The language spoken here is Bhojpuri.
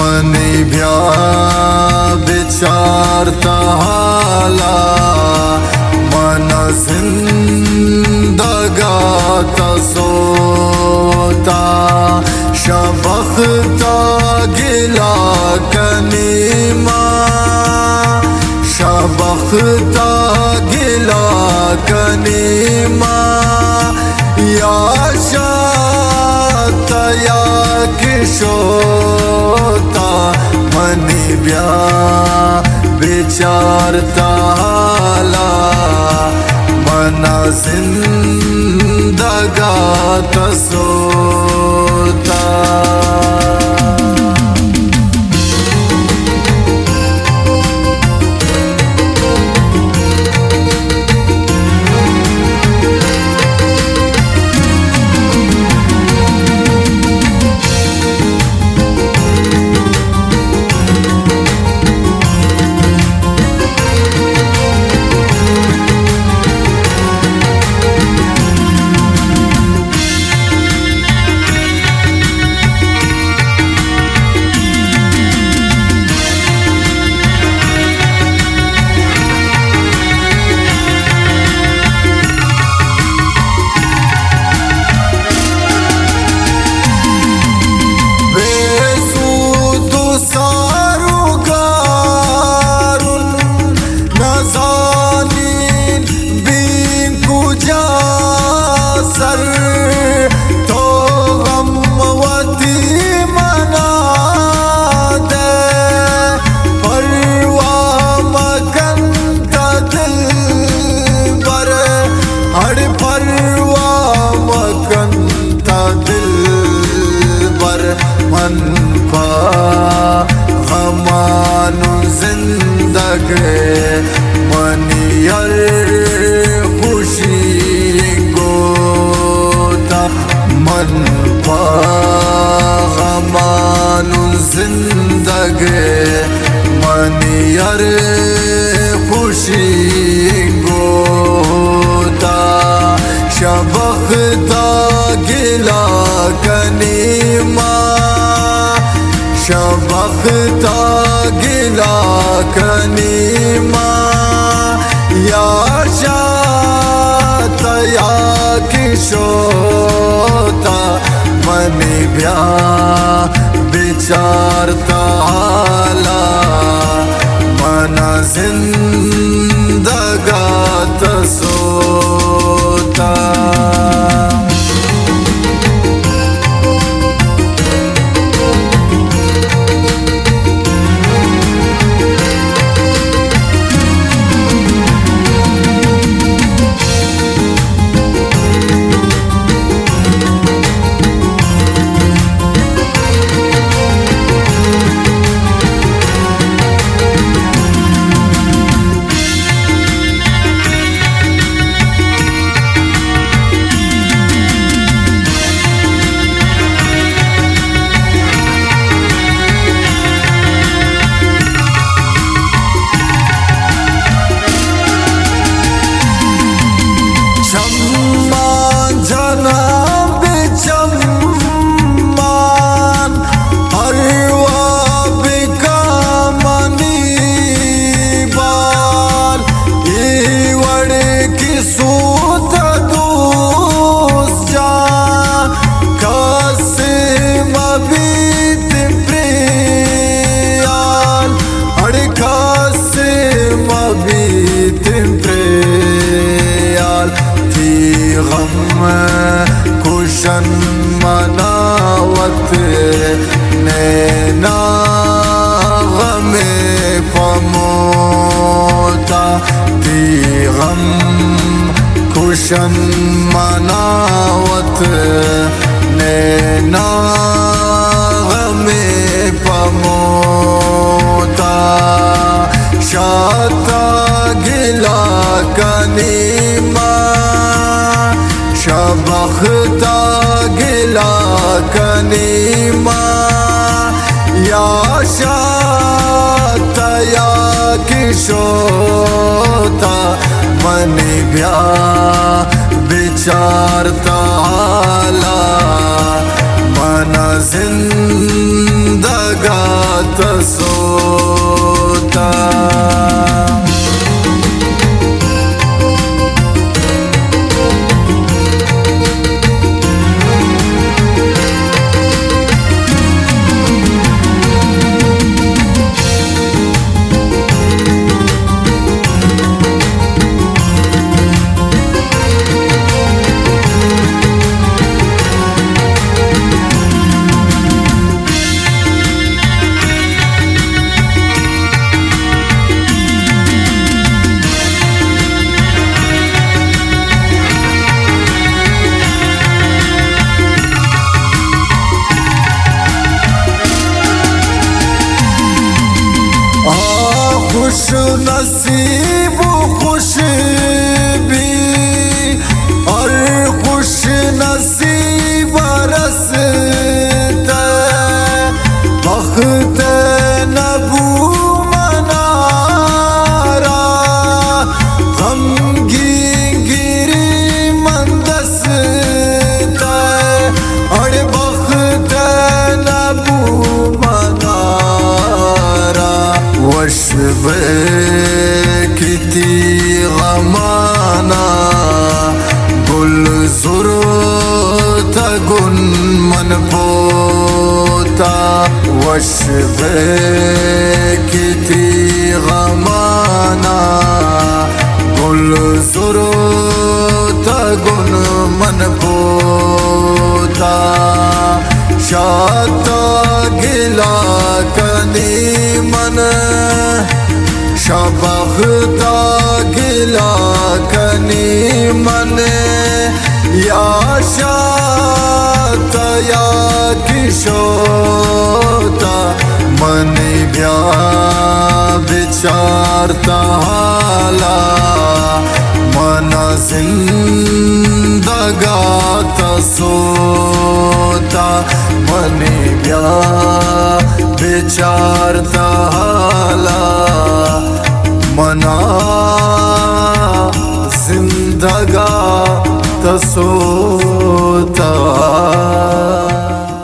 मनी भ्या विचारता हाला मन जिंदगाता सोता शबख्ता गिला कनीमा शबख्ता गिला कनीमा या शाता या किशोता मनी ब्या विचारता हाला मना जिंदगाता सोता। मन पा हमानु जिंदगे मनियर खुशी गोता मन पा हमानु जिंदगे मनियर खुशी गोता शबख्ता गिला कनीमा शबख्ता गिला कनीमा या शाता या किशोता मनी भ्या विचारता हाला मना जिंदगाता सोता। कुशन मनावत नैना गमे पमोता दी गम कुशन मनावत नैना गमे पमोता शाता गिला कनीमा शबख्ता गिला कनीमा या शाता या किशोता मनी भ्या विचारता हाला मना जिंदगा तसोता खुश नसीब खुश भी और खुश नसीब रसते बख्त नबू मनारा गमगीन गिरी मंदसते और बख्त नबू मनारा वशब किती गमाना गुल ज़ुरूत गुन मन पोता वशब किती गमाना गुल ज़ुरूत गुन मन पोता शाता गिला कनी मन शबख्ता गिला कनी मन या शाता या किशोता मन ब्या विचारता हाला मना जिंदगा तसोता मन ब्या विचारता हाला मना जिंदगा तसोता।